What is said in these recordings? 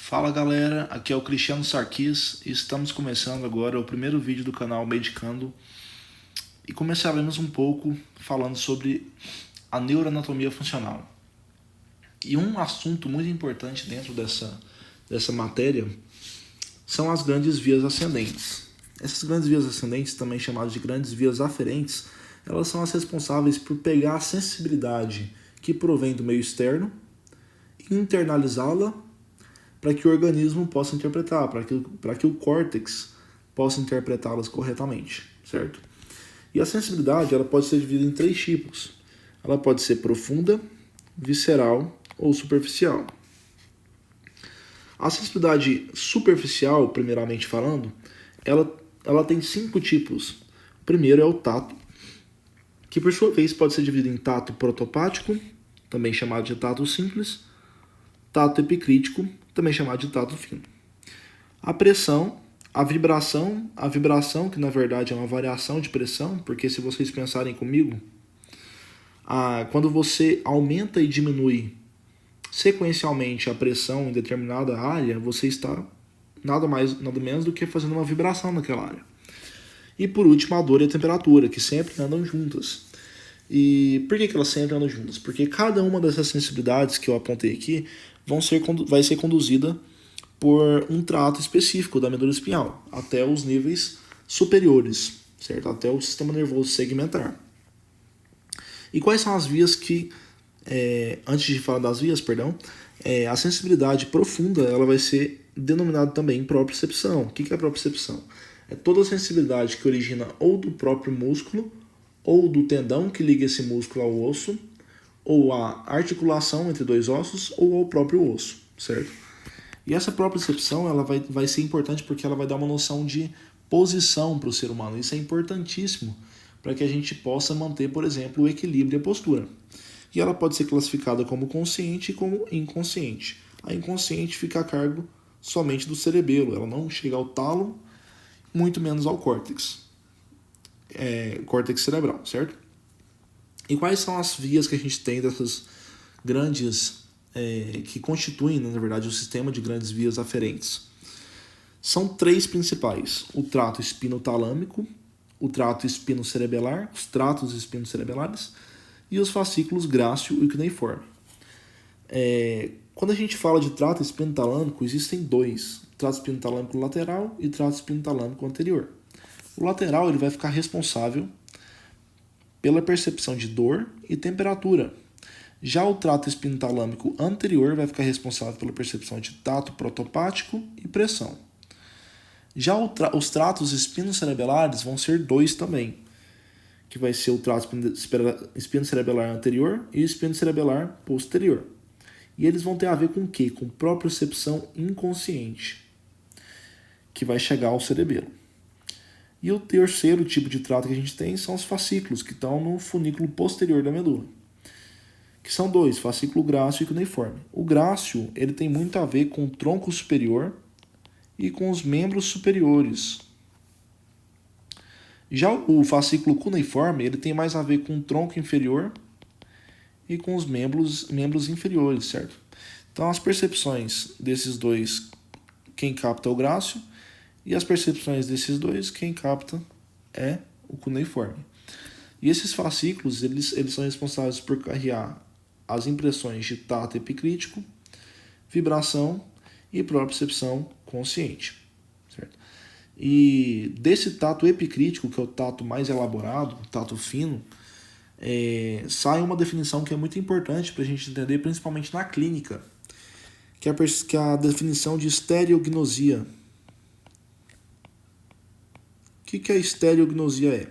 Fala galera, aqui é o Cristiano Sarquis e estamos começando agora o primeiro vídeo do canal Medicando e começaremos um pouco falando sobre a neuroanatomia funcional. E um assunto muito importante dentro dessa matéria são as grandes vias ascendentes. Essas grandes vias ascendentes, também chamadas de grandes vias aferentes, elas são as responsáveis por pegar a sensibilidade que provém do meio externo e internalizá-la para que o organismo possa interpretar, para que o córtex possa interpretá-las corretamente, certo? E a sensibilidade ela pode ser dividida em três tipos. Ela pode ser profunda, visceral ou superficial. A sensibilidade superficial, primeiramente falando, ela tem 5 tipos. O primeiro é o tato, que por sua vez pode ser dividido em tato protopático, também chamado de tato simples, tato epicrítico, também chamado de tato fino. A pressão, a vibração, que na verdade é uma variação de pressão, porque se vocês pensarem comigo, quando você aumenta e diminui sequencialmente a pressão em determinada área, você está nada menos do que fazendo uma vibração naquela área. E por último, a dor e a temperatura, que sempre andam juntas. E por que elas sempre andam juntas? Porque cada uma dessas sensibilidades que eu apontei aqui vai ser conduzida por um trato específico da medula espinhal, até os níveis superiores, certo? Até o sistema nervoso segmentar. E quais são as vias que, antes de falar das vias, a sensibilidade profunda ela vai ser denominada também propriocepção. O que é a propriocepção? É toda a sensibilidade que origina ou do próprio músculo, ou do tendão que liga esse músculo ao osso, ou a articulação entre dois ossos, ou ao próprio osso, certo? E essa propriocepção ela vai ser importante porque ela vai dar uma noção de posição para o ser humano. Isso é importantíssimo para que a gente possa manter, por exemplo, o equilíbrio e a postura. E ela pode ser classificada como consciente e como inconsciente. A inconsciente fica a cargo somente do cerebelo, ela não chega ao tálamo, muito menos ao córtex. Córtex cerebral, certo? E quais são as vias que a gente tem dessas grandes, que constituem, na verdade, o sistema de grandes vias aferentes? São 3 principais: o trato espinotalâmico, o trato espinocerebelar, os tratos espinocerebelares e os fascículos grácil e cuneiforme. Quando a gente fala de trato espinotalâmico, existem 2: trato espinotalâmico lateral e trato espinotalâmico anterior. O lateral ele vai ficar responsável pela percepção de dor e temperatura. Já o trato espinotalâmico anterior vai ficar responsável pela percepção de tato protopático e pressão. Já os tratos espinocerebelares vão ser 2 também, que vai ser o trato espinocerebelar anterior e o espinocerebelar posterior. E eles vão ter a ver com o quê? Com propriocepção inconsciente, que vai chegar ao cerebelo. E o terceiro tipo de trato que a gente tem são os fascículos, que estão no funículo posterior da medula, que são 2, fascículo grácil e cuneiforme. O grácil ele tem muito a ver com o tronco superior e com os membros superiores. Já o fascículo cuneiforme ele tem mais a ver com o tronco inferior e com os membros inferiores, certo? Então as percepções desses 2, quem capta é o grácil, e as percepções desses 2, quem capta é o cuneiforme. E esses fascículos, eles são responsáveis por carregar as impressões de tato epicrítico, vibração e propriocepção consciente, certo? E desse tato epicrítico, que é o tato mais elaborado, o tato fino, sai uma definição que é muito importante para a gente entender, principalmente na clínica, que é a definição de estereognosia. O que a estereognosia é?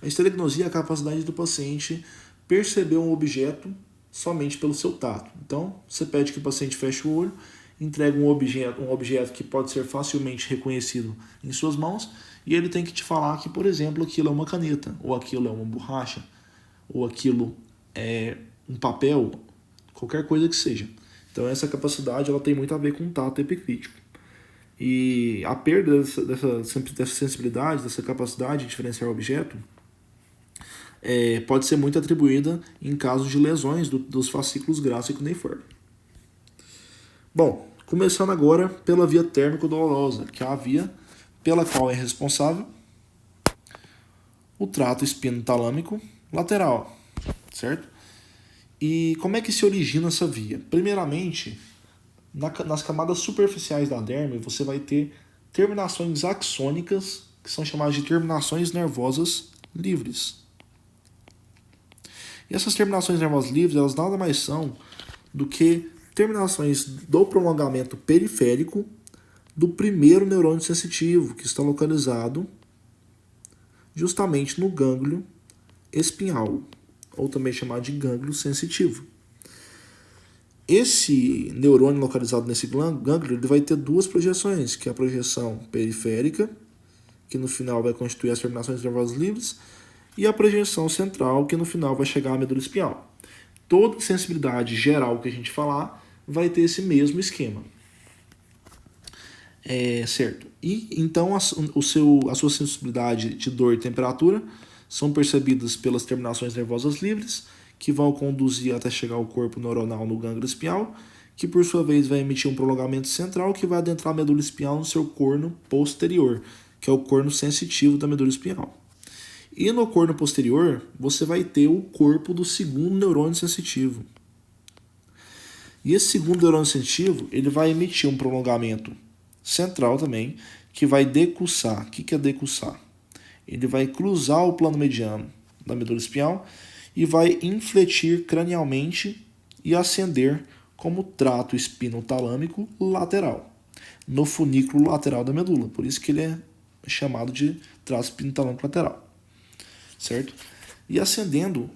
A estereognosia é a capacidade do paciente perceber um objeto somente pelo seu tato. Então, você pede que o paciente feche o olho, entrega um objeto que pode ser facilmente reconhecido em suas mãos, e ele tem que te falar que, por exemplo, aquilo é uma caneta, ou aquilo é uma borracha, ou aquilo é um papel, qualquer coisa que seja. Então, essa capacidade ela tem muito a ver com o tato epicrítico. E a perda dessa sensibilidade, dessa capacidade de diferenciar o objeto, pode ser muito atribuída em casos de lesões dos fascículos grácil e cuneiforme. Bom, Começando agora pela via térmico-dolorosa, que é a via pela qual é responsável o trato espino-talâmico lateral, certo? E como é que se origina essa via? Primeiramente, nas camadas superficiais da derme, você vai ter terminações axônicas, que são chamadas de terminações nervosas livres. E essas terminações nervosas livres, elas nada mais são do que terminações do prolongamento periférico do primeiro neurônio sensitivo, que está localizado justamente no gânglio espinhal, ou também chamado de gânglio sensitivo. Esse neurônio localizado nesse gânglio, ele vai ter duas projeções, que é a projeção periférica, que no final vai constituir as terminações nervosas livres, e a projeção central, que no final vai chegar à medula espinhal. Toda sensibilidade geral que a gente falar vai ter esse mesmo esquema. Certo. E então a sua sensibilidade de dor e temperatura são percebidas pelas terminações nervosas livres, que vão conduzir até chegar ao corpo neuronal no gânglio espinhal, que por sua vez vai emitir um prolongamento central que vai adentrar a medula espinhal no seu corno posterior, que é o corno sensitivo da medula espinhal. E no corno posterior, você vai ter o corpo do segundo neurônio sensitivo. E esse segundo neurônio sensitivo, ele vai emitir um prolongamento central também, que vai decussar. O que é decussar? Ele vai cruzar o plano mediano da medula espinhal e vai infletir cranialmente e ascender como trato espinotalâmico lateral, no funículo lateral da medula. Por isso que ele é chamado de trato espinotalâmico lateral. Certo? E ascendendo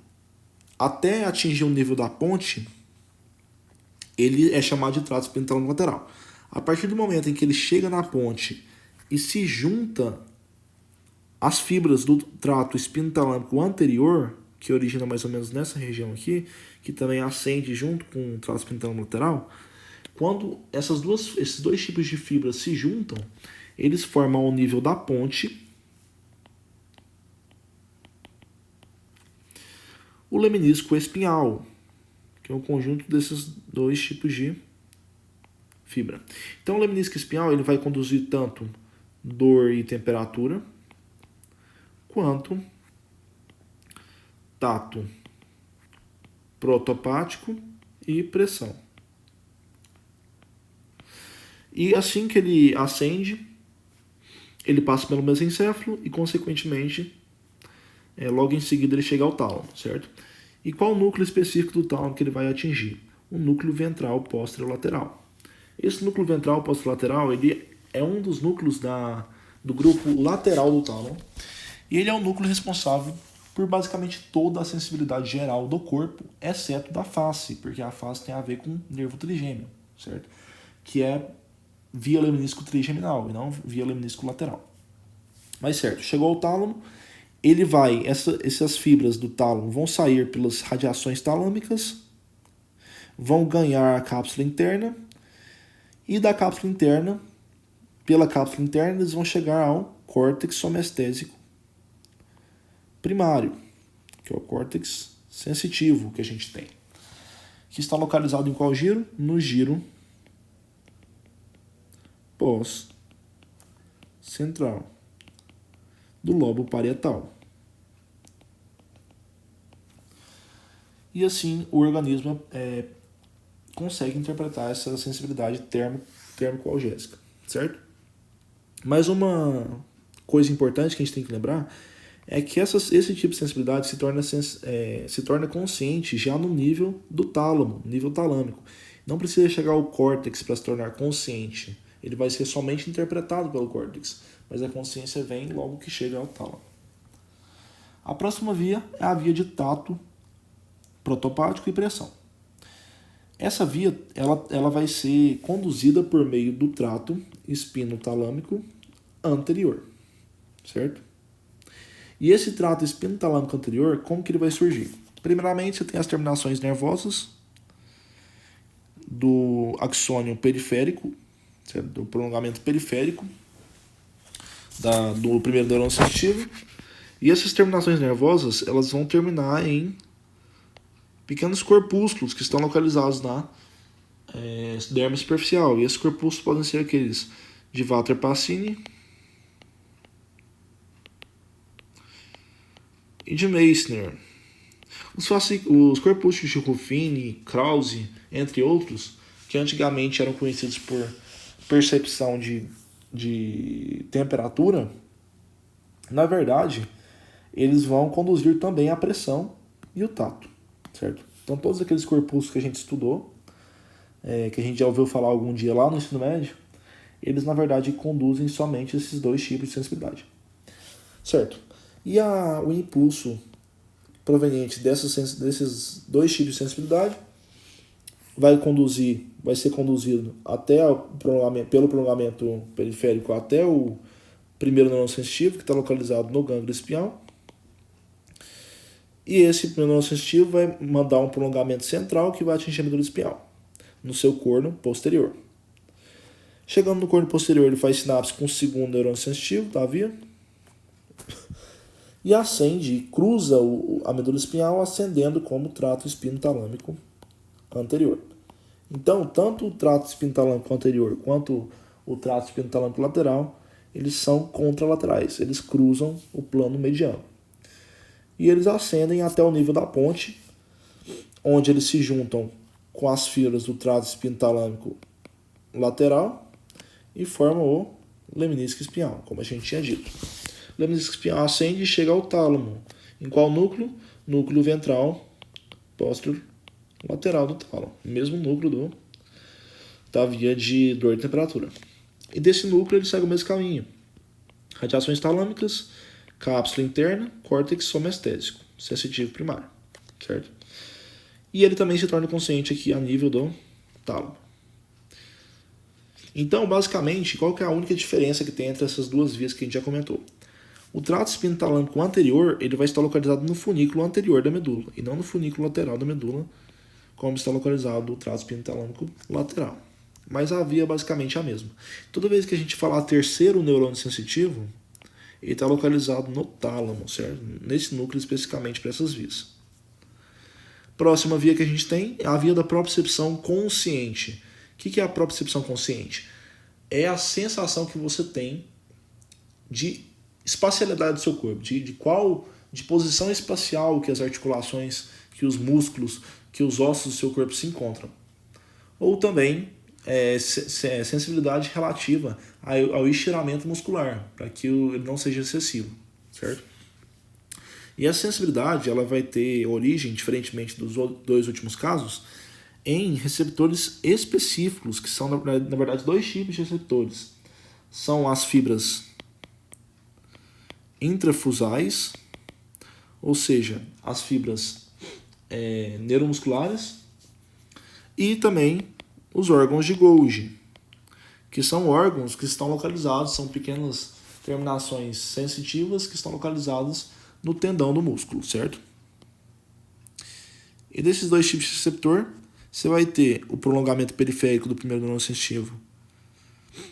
até atingir o nível da ponte, ele é chamado de trato espinotalâmico lateral. A partir do momento em que ele chega na ponte e se junta as fibras do trato espinotalâmico anterior, que origina mais ou menos nessa região aqui, que também ascende junto com o trato espinotalâmico lateral, quando esses dois tipos de fibras se juntam, eles formam o nível da ponte, o lemnisco espinhal, que é o conjunto desses dois tipos de fibra. Então o lemnisco espinhal ele vai conduzir tanto dor e temperatura, quanto tato protopático e pressão. E assim que ele ascende, ele passa pelo mesencéfalo e, consequentemente, logo em seguida ele chega ao tálamo, certo? E qual o núcleo específico do tálamo que ele vai atingir? O núcleo ventral posterolateral. Esse núcleo ventral posterolateral ele é um dos núcleos do grupo lateral do tálamo, e ele é o núcleo responsável por basicamente toda a sensibilidade geral do corpo, exceto da face, porque a face tem a ver com nervo trigêmeo, certo? Que é via lemnisco trigeminal e não via lemnisco lateral. Mas certo, chegou ao tálamo, ele vai, essas fibras do tálamo vão sair pelas radiações talâmicas, vão ganhar a cápsula interna, e da cápsula interna, pela cápsula interna, eles vão chegar ao córtex somestésico primário, que é o córtex sensitivo que a gente tem, que está localizado em qual giro? No giro pós-central do lobo parietal. E assim o organismo consegue interpretar essa sensibilidade térmico-algésica, certo? Mas uma coisa importante que a gente tem que lembrar é que esse tipo de sensibilidade se torna consciente já no nível do tálamo, nível talâmico. Não precisa chegar ao córtex para se tornar consciente. Ele vai ser somente interpretado pelo córtex, mas a consciência vem logo que chega ao tálamo. A próxima via é a via de tato protopático e pressão. Essa via ela vai ser conduzida por meio do trato espinotalâmico anterior, certo? E esse trato espinotalâmico anterior, como que ele vai surgir? Primeiramente, você tem as terminações nervosas do axônio periférico, certo? Do prolongamento periférico do primeiro neurônio sensitivo. E essas terminações nervosas elas vão terminar em pequenos corpúsculos que estão localizados na derme superficial. E esses corpúsculos podem ser aqueles de Walter Pacini e de Meissner. Os corpúsculos de Ruffini, Krause, entre outros, que antigamente eram conhecidos por percepção de temperatura, na verdade, eles vão conduzir também a pressão e o tato, certo? Então, todos aqueles corpúsculos que a gente estudou, que a gente já ouviu falar algum dia lá no ensino médio, eles, na verdade, conduzem somente esses dois tipos de sensibilidade, certo? E o impulso proveniente desses dois tipos de sensibilidade vai ser conduzido pelo prolongamento periférico até o primeiro neurônio sensitivo, que está localizado no gânglio espial. E esse neurônio sensitivo vai mandar um prolongamento central que vai atingir a medula espial, no seu corno posterior. Chegando no corno posterior, ele faz sinapse com o segundo neurônio sensitivo da via e ascende, cruza a medula espinhal, ascendendo como o trato espino-talâmico anterior. Então, tanto o trato espino-talâmico anterior quanto o trato espino-talâmico lateral, eles são contralaterais, eles cruzam o plano mediano. E eles ascendem até o nível da ponte, onde eles se juntam com as fibras do trato espino-talâmico lateral e formam o lemnisco espinhal, como a gente tinha dito. O lemnisco espinhal ascende e chega ao tálamo. Em qual núcleo? Núcleo ventral posterior lateral do tálamo. Mesmo núcleo da via de dor e temperatura. E desse núcleo ele segue o mesmo caminho. Radiações talâmicas, cápsula interna, córtex somestésico, sensitivo primário, certo? E ele também se torna consciente aqui a nível do tálamo. Então, basicamente, qual que é a única diferença que tem entre essas duas vias que a gente já comentou? O trato espino-talâmico anterior ele vai estar localizado no funículo anterior da medula, e não no funículo lateral da medula, como está localizado o trato espino-talâmico lateral. Mas a via é basicamente a mesma. Toda vez que a gente falar terceiro neurônio sensitivo, ele está localizado no tálamo, certo? Nesse núcleo especificamente para essas vias. Próxima via que a gente tem é a via da propriocepção consciente. O que é a propriocepção consciente? É a sensação que você tem de espacialidade do seu corpo, de posição espacial que as articulações, que os músculos, que os ossos do seu corpo se encontram. Ou também sensibilidade relativa ao estiramento muscular, para que ele não seja excessivo, certo? E essa sensibilidade ela vai ter origem, diferentemente dos dois últimos casos, em receptores específicos, que são, na verdade, dois tipos de receptores. São as fibras intrafusais, ou seja, as fibras neuromusculares, e também os órgãos de Golgi, que são órgãos que estão localizados, são pequenas terminações sensitivas que estão localizadas no tendão do músculo, certo? E desses dois tipos de receptor, você vai ter o prolongamento periférico do primeiro neurônio sensitivo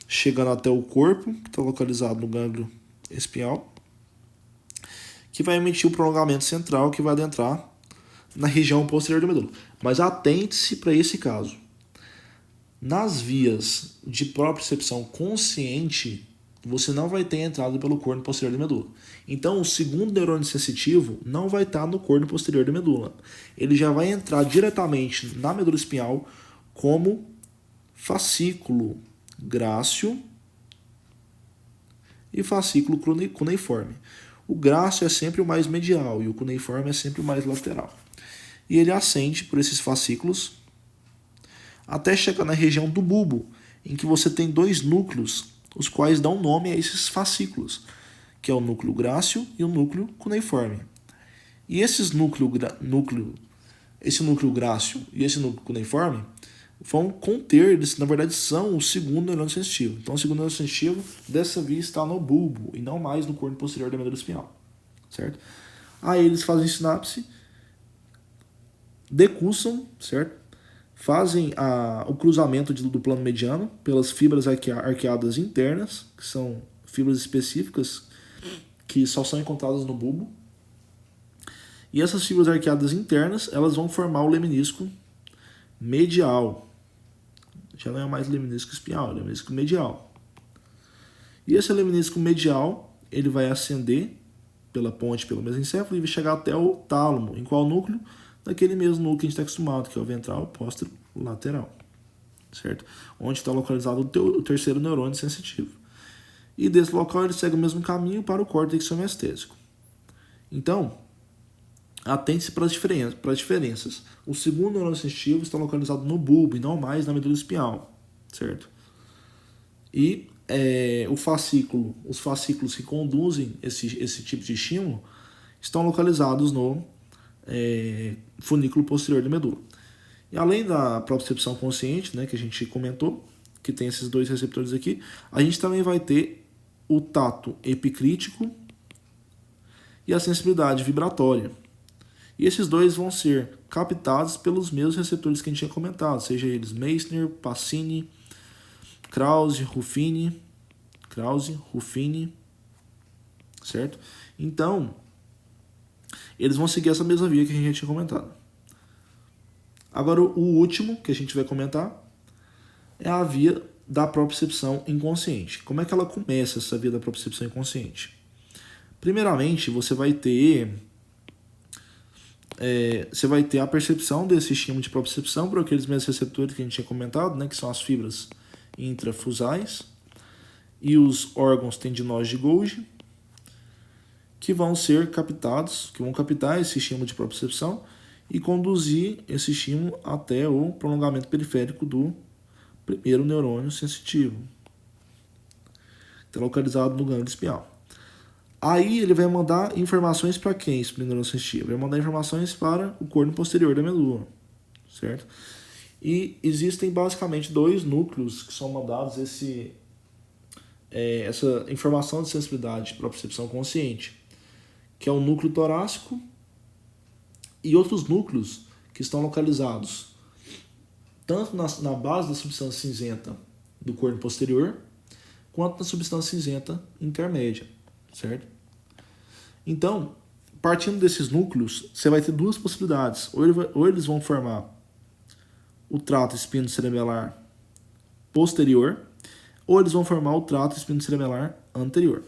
chegando até o corpo, que está localizado no gânglio espial, que vai emitir o prolongamento central, que vai adentrar na região posterior da medula. Mas atente-se para esse caso. Nas vias de propriocepção consciente, você não vai ter entrada pelo corno posterior da medula. Então, o segundo neurônio sensitivo não vai estar no corno posterior da medula. Ele já vai entrar diretamente na medula espinhal como fascículo grácil e fascículo cuneiforme. O grácil é sempre o mais medial e o cuneiforme é sempre o mais lateral. E ele ascende por esses fascículos até chegar na região do bulbo, em que você tem dois núcleos, os quais dão nome a esses fascículos, que é o núcleo grácil e o núcleo cuneiforme. E esse núcleo grácil e esse núcleo cuneiforme vão conter, na verdade são o segundo neurônio sensitivo. Então o segundo neurônio sensitivo dessa via está no bulbo e não mais no corno posterior da medula espinhal, certo? Aí eles fazem sinapse, decussam, certo? Fazem o cruzamento do plano mediano pelas fibras arqueadas internas, que são fibras específicas que só são encontradas no bulbo. E essas fibras arqueadas internas, elas vão formar o lemnisco medial. já não é mais lemnísquico espial, é lemnísquico medial. E esse lemnísquico medial, ele vai ascender pela ponte, pelo mesencéfalo, e vai chegar até o tálamo. Em qual núcleo? Naquele mesmo núcleo que a gente está acostumado, que é o ventral posterolateral, certo? Onde está localizado o terceiro neurônio sensitivo. E desse local ele segue o mesmo caminho para o córtex semestésico. Então, atente-se para as diferenças. O segundo neurônio sensitivo está localizado no bulbo e não mais na medula espinhal, certo? E os fascículos que conduzem esse tipo de estímulo estão localizados no funículo posterior da medula. E além da propriocepção consciente, né, que a gente comentou, que tem esses dois receptores aqui, a gente também vai ter o tato epicrítico e a sensibilidade vibratória. E esses dois vão ser captados pelos mesmos receptores que a gente tinha comentado, seja eles Meissner, Pacini, Krause, Ruffini, certo? Então, eles vão seguir essa mesma via que a gente já tinha comentado. Agora, o último que a gente vai comentar é a via da propriocepção inconsciente. Como é que ela começa, essa via da propriocepção inconsciente? Primeiramente, você vai ter a percepção desse estímulo de propriocepção por aqueles mesmos receptores que a gente tinha comentado, né, que são as fibras intrafusais e os órgãos tendinosos de Golgi, que vão captar esse estímulo de propriocepção e conduzir esse estímulo até o prolongamento periférico do primeiro neurônio sensitivo, está localizado no gânglio espial. Aí ele vai mandar informações para quem, esse primeiro neurônio sensitivo? Vai mandar informações para o corno posterior da medula, certo? E existem basicamente dois núcleos que são mandados essa informação de sensibilidade para percepção consciente, que é o núcleo torácico e outros núcleos que estão localizados tanto na base da substância cinzenta do corno posterior, quanto na substância cinzenta intermédia, certo? Então, partindo desses núcleos, você vai ter duas possibilidades. Ou eles vão formar o trato espinocerebelar posterior, ou eles vão formar o trato espinocerebelar anterior.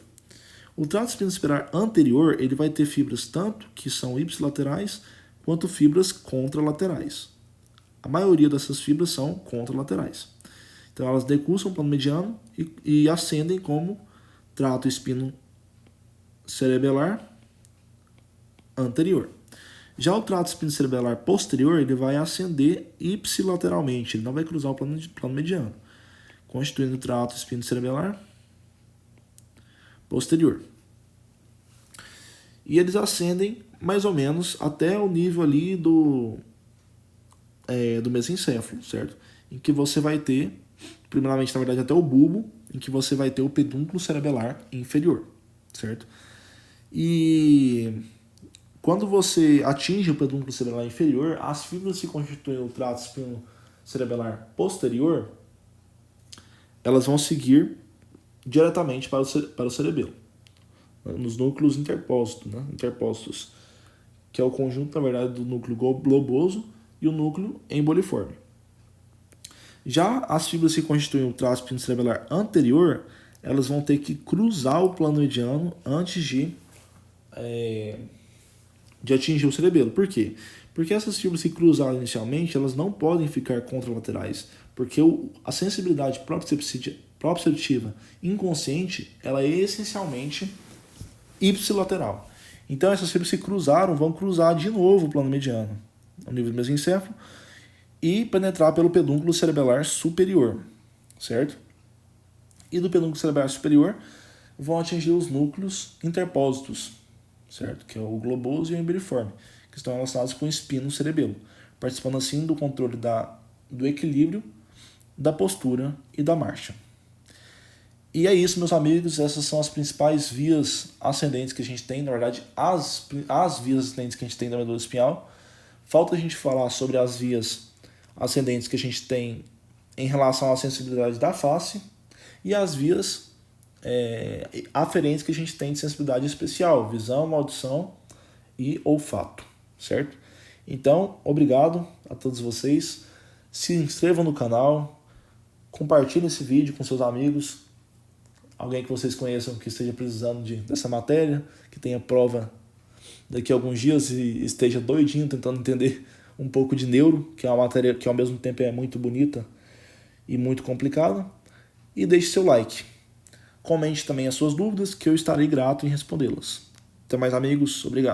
O trato espinocerebelar anterior, ele vai ter fibras tanto que são ipsilaterais, quanto fibras contralaterais. A maioria dessas fibras são contralaterais. Então elas decursam o plano mediano e ascendem como trato espinocerebelar anterior. Já o trato espinocerebelar posterior, ele vai ascender ipsilateralmente, ele não vai cruzar o plano mediano, constituindo o trato espinocerebelar posterior. E eles ascendem mais ou menos até o nível ali do mesencéfalo, certo? Em que você vai ter, primeiramente, na verdade, até o bulbo, em que você vai ter o pedúnculo cerebelar inferior, certo? E quando você atinge o pedúnculo cerebelar inferior, as fibras que constituem o trato espinocerebelar posterior, elas vão seguir diretamente para o cerebelo, nos núcleos interpostos, que é o conjunto, na verdade, do núcleo globoso e o núcleo emboliforme. Já as fibras que constituem o trato espinocerebelar anterior, elas vão ter que cruzar o plano mediano antes de atingir o cerebelo. Por quê? Porque essas fibras que cruzaram inicialmente, elas não podem ficar contralaterais, porque a sensibilidade proprioceptiva inconsciente, ela é essencialmente ipsilateral. Então essas fibras que cruzaram vão cruzar de novo o plano mediano, ao nível do mesencéfalo, e penetrar pelo pedúnculo cerebelar superior, certo? E do pedúnculo cerebelar superior vão atingir os núcleos interpósitos, certo? Que é o globoso e o emboliforme, que estão relacionados com o espino cerebelo, participando assim do controle do equilíbrio, da postura e da marcha. E é isso, meus amigos, essas são as principais vias ascendentes que a gente tem, na verdade, as vias ascendentes que a gente tem da medula espinhal. Falta a gente falar sobre as vias ascendentes que a gente tem em relação à sensibilidade da face e as vias aferentes que a gente tem de sensibilidade especial, visão, audição e olfato, certo? Então, obrigado a todos vocês, se inscrevam no canal, Compartilhe esse vídeo com seus amigos, alguém que vocês conheçam que esteja precisando dessa matéria, que tenha prova daqui a alguns dias e esteja doidinho tentando entender um pouco de neuro, que é uma matéria que ao mesmo tempo é muito bonita e muito complicada. E deixe seu like. Comente também as suas dúvidas, que eu estarei grato em respondê-las. Até mais, amigos. Obrigado.